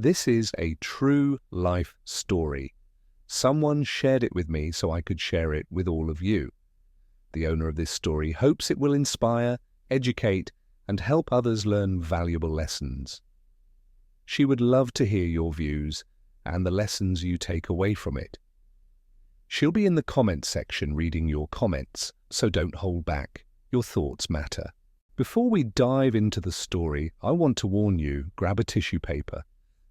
This is a true life story. Someone shared it with me so I could share it with all of you. The owner of this story hopes it will inspire, educate, and help others learn valuable lessons. She would love to hear your views and the lessons you take away from it. She'll be in the comments section reading your comments, so don't hold back. Your thoughts matter. Before we dive into the story, I want to warn you, grab a tissue paper.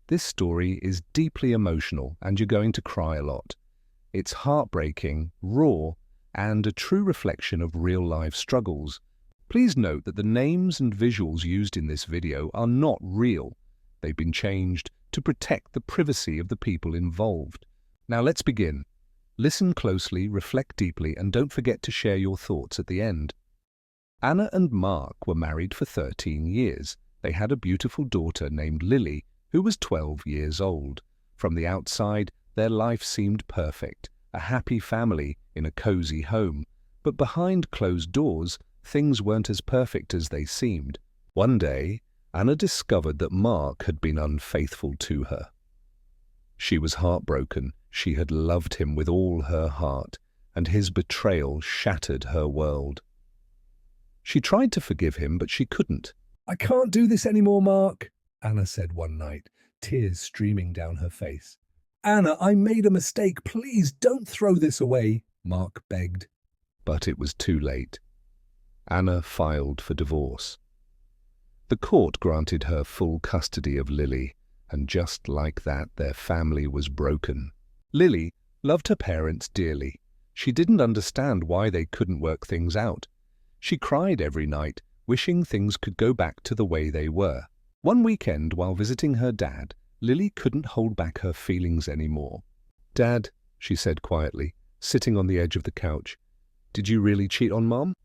This story is deeply emotional and you're going to cry a lot. It's heartbreaking, raw, and a true reflection of real-life struggles. Please note that the names and visuals used in this video are not real. They've been changed to protect the privacy of the people involved. Now let's begin. Listen closely, reflect deeply, and don't forget to share your thoughts at the end. Anna and Mark were married for 13 years. They had a beautiful daughter named Lily, who was 12 years old. From the outside, their life seemed perfect, a happy family in a cozy home. But behind closed doors, things weren't as perfect as they seemed. One day, Anna discovered that Mark had been unfaithful to her. She was heartbroken. She had loved him with all her heart, and his betrayal shattered her world. She tried to forgive him, but she couldn't. "I can't do this anymore, Mark," Anna said one night, tears streaming down her face. "Anna, I made a mistake. Please don't throw this away," Mark begged. But it was too late. Anna filed for divorce. The court granted her full custody of Lily, and just like that, their family was broken. Lily loved her parents dearly. She didn't understand why they couldn't work things out. She cried every night, wishing things could go back to the way they were. One weekend, while visiting her dad, Lily couldn't hold back her feelings anymore. "Dad," she said quietly, sitting on the edge of the couch, "did you really cheat on Mom?"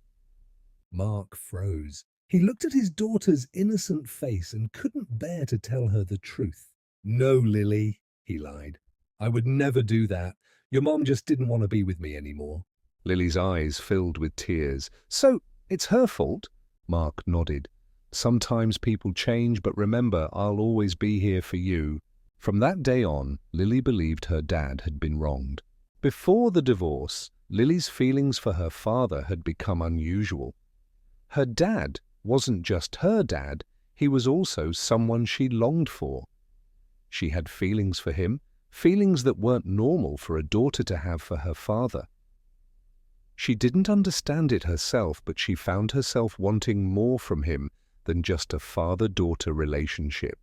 Mark froze. He looked at his daughter's innocent face and couldn't bear to tell her the truth. "No, Lily," he lied. "I would never do that. Your mom just didn't want to be with me anymore." Lily's eyes filled with tears. "So, it's her fault?" Mark nodded. "Sometimes people change, but remember, I'll always be here for you." From that day on, Lily believed her dad had been wronged. Before the divorce, Lily's feelings for her father had become unusual. Her dad wasn't just her dad, he was also someone she longed for. She had feelings for him, feelings that weren't normal for a daughter to have for her father. She didn't understand it herself, but she found herself wanting more from him than just a father-daughter relationship.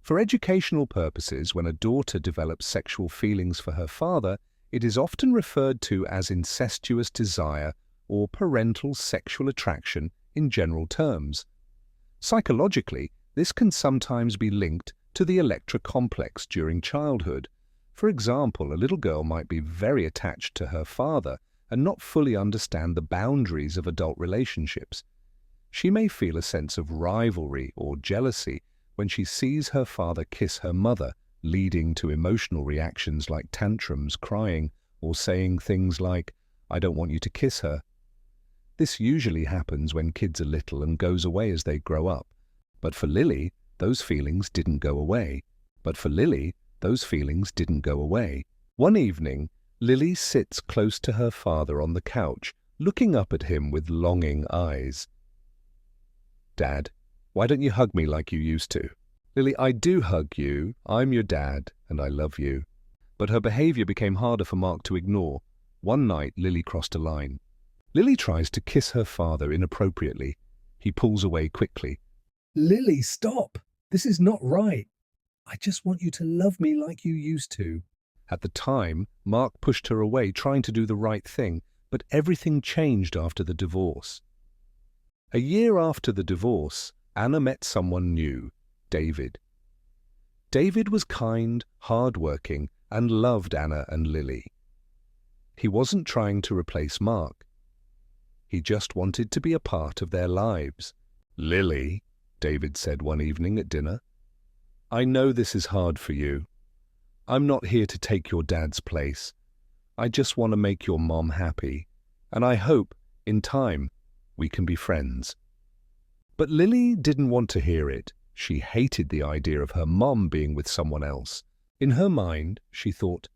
For educational purposes, when a daughter develops sexual feelings for her father, it is often referred to as incestuous desire or parental sexual attraction in general terms. Psychologically, this can sometimes be linked to the Electra complex during childhood. For example, a little girl might be very attached to her father and not fully understand the boundaries of adult relationships. She may feel a sense of rivalry or jealousy when she sees her father kiss her mother, leading to emotional reactions like tantrums, crying, or saying things like, "I don't want you to kiss her." This usually happens when kids are little and goes away as they grow up. But for Lily, those feelings didn't go away. One evening, Lily sits close to her father on the couch, looking up at him with longing eyes. "Dad, why don't you hug me like you used to?" "Lily, I do hug you. I'm your dad, and I love you." But her behavior became harder for Mark to ignore. One night, Lily crossed a line. Lily tries to kiss her father inappropriately. He pulls away quickly. "Lily, stop! This is not right. I just want you to love me like you used to." At the time, Mark pushed her away, trying to do the right thing, but everything changed after the divorce. A year after the divorce, Anna met someone new, David. David was kind, hard-working, and loved Anna and Lily. He wasn't trying to replace Mark. He just wanted to be a part of their lives. "Lily," David said one evening at dinner, "I know this is hard for you. I'm not here to take your dad's place. I just want to make your mom happy, and I hope, in time, we can be friends." But Lily didn't want to hear it. She hated the idea of her mom being with someone else. In her mind, she thought,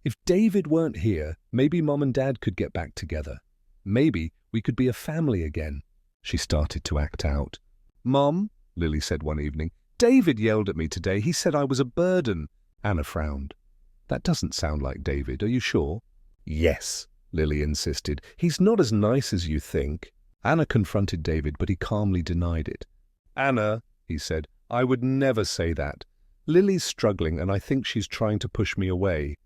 if David weren't here, maybe Mom and Dad could get back together. Maybe we could be a family again. She started to act out. Mom, Lily said one evening, David yelled at me today. He said I was a burden. Anna frowned. That doesn't sound like David, are you sure? Yes, Lily insisted. He's not as nice as you think. Anna confronted David, but he calmly denied it. Anna, he said, I would never say that. Lily's struggling and I think she's trying to push me away.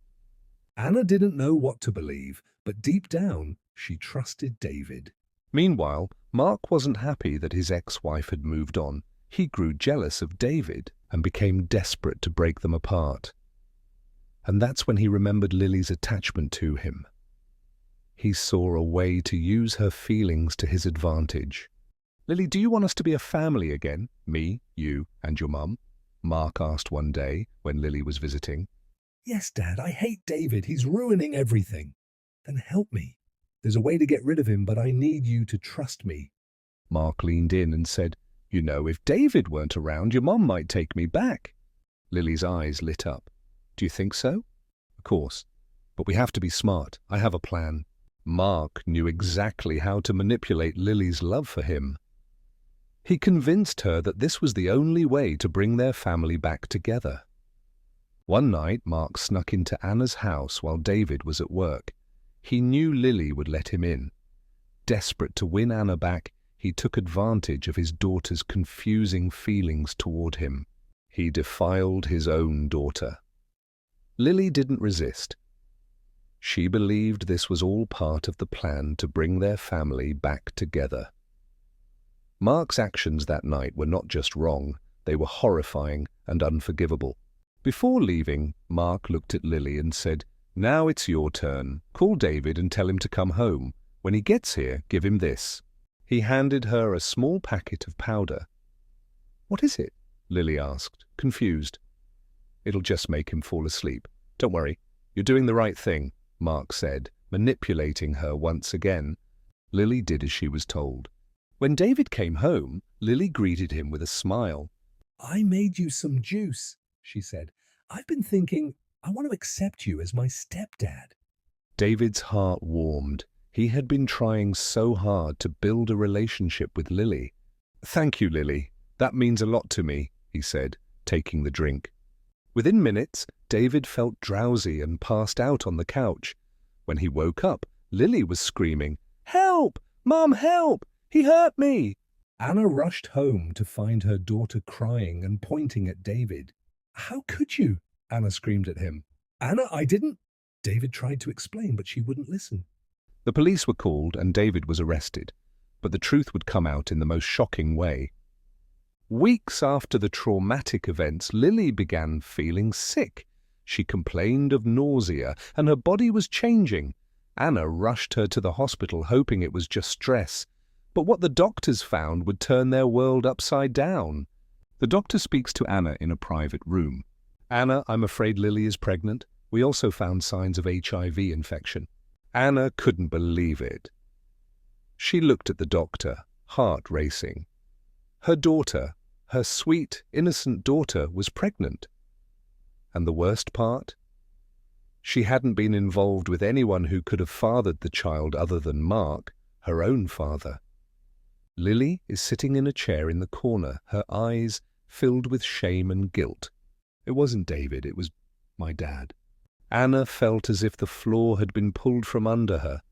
Anna didn't know what to believe, but deep down, she trusted David. Meanwhile, Mark wasn't happy that his ex-wife had moved on. He grew jealous of David and became desperate to break them apart. And that's when he remembered Lily's attachment to him. He saw a way to use her feelings to his advantage. Lily, do you want us to be a family again? Me, you, and your mum? Mark asked one day when Lily was visiting. Yes, Dad, I hate David. He's ruining everything. Then help me. There's a way to get rid of him, but I need you to trust me. Mark leaned in and said, You know, if David weren't around, your mum might take me back. Lily's eyes lit up. Do you think so? Of course. But we have to be smart. I have a plan. Mark knew exactly how to manipulate Lily's love for him. He convinced her that this was the only way to bring their family back together. One night, Mark snuck into Anna's house while David was at work. He knew Lily would let him in. Desperate to win Anna back, he took advantage of his daughter's confusing feelings toward him. He defiled his own daughter. Lily didn't resist. She believed this was all part of the plan to bring their family back together. Mark's actions that night were not just wrong, they were horrifying and unforgivable. Before leaving, Mark looked at Lily and said, Now it's your turn. Call David and tell him to come home. When he gets here, give him this. He handed her a small packet of powder. What is it? Lily asked, confused. It'll just make him fall asleep. Don't worry, you're doing the right thing, Mark said, manipulating her once again. Lily did as she was told. When David came home, Lily greeted him with a smile. I made you some juice, she said. I've been thinking, I want to accept you as my stepdad. David's heart warmed. He had been trying so hard to build a relationship with Lily. Thank you, Lily. That means a lot to me, he said, taking the drink. Within minutes, David felt drowsy and passed out on the couch. When he woke up, Lily was screaming, Help! Mom, help! He hurt me! Anna rushed home to find her daughter crying and pointing at David. How could you? Anna screamed at him. Anna, I didn't. David tried to explain, but she wouldn't listen. The police were called and David was arrested, but the truth would come out in the most shocking way. Weeks after the traumatic events, Lily began feeling sick. She complained of nausea and her body was changing. Anna rushed her to the hospital hoping it was just stress, but what the doctors found would turn their world upside down. The doctor speaks to Anna in a private room. Anna, I'm afraid Lily is pregnant. We also found signs of HIV infection. Anna couldn't believe it. She looked at the doctor, heart racing. Her daughter, her sweet, innocent daughter, was pregnant. And the worst part? She hadn't been involved with anyone who could have fathered the child other than Mark, her own father. Lily is sitting in a chair in the corner, her eyes filled with shame and guilt. It wasn't David, it was my dad. Anna felt as if the floor had been pulled from under her.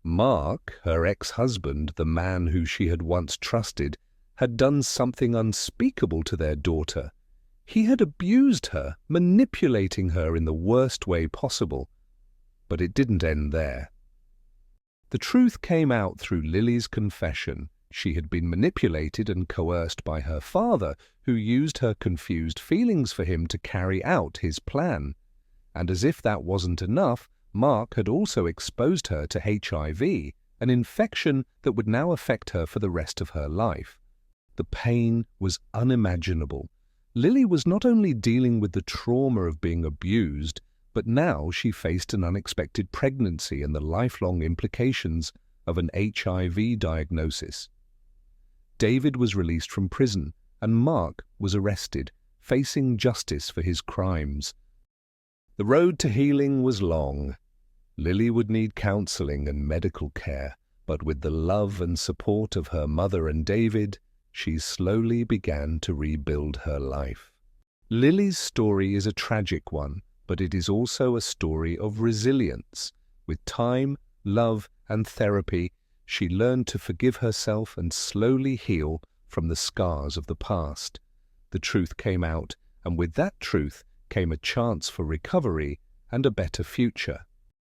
Mark, her ex-husband, the man who she had once trusted, had done something unspeakable to their daughter. He had abused her, manipulating her in the worst way possible. But it didn't end there. The truth came out through Lily's confession. She had been manipulated and coerced by her father, who used her confused feelings for him to carry out his plan. And as if that wasn't enough, Mark had also exposed her to HIV, an infection that would now affect her for the rest of her life. The pain was unimaginable. Lily was not only dealing with the trauma of being abused, but now she faced an unexpected pregnancy and the lifelong implications of an HIV diagnosis. David was released from prison, and Mark was arrested, facing justice for his crimes. The road to healing was long. Lily would need counseling and medical care, but with the love and support of her mother and David, she slowly began to rebuild her life. Lily's story is a tragic one, but it is also a story of resilience. With time, love, and therapy, she learned to forgive herself and slowly heal from the scars of the past. The truth came out, and with that truth came a chance for recovery and a better future.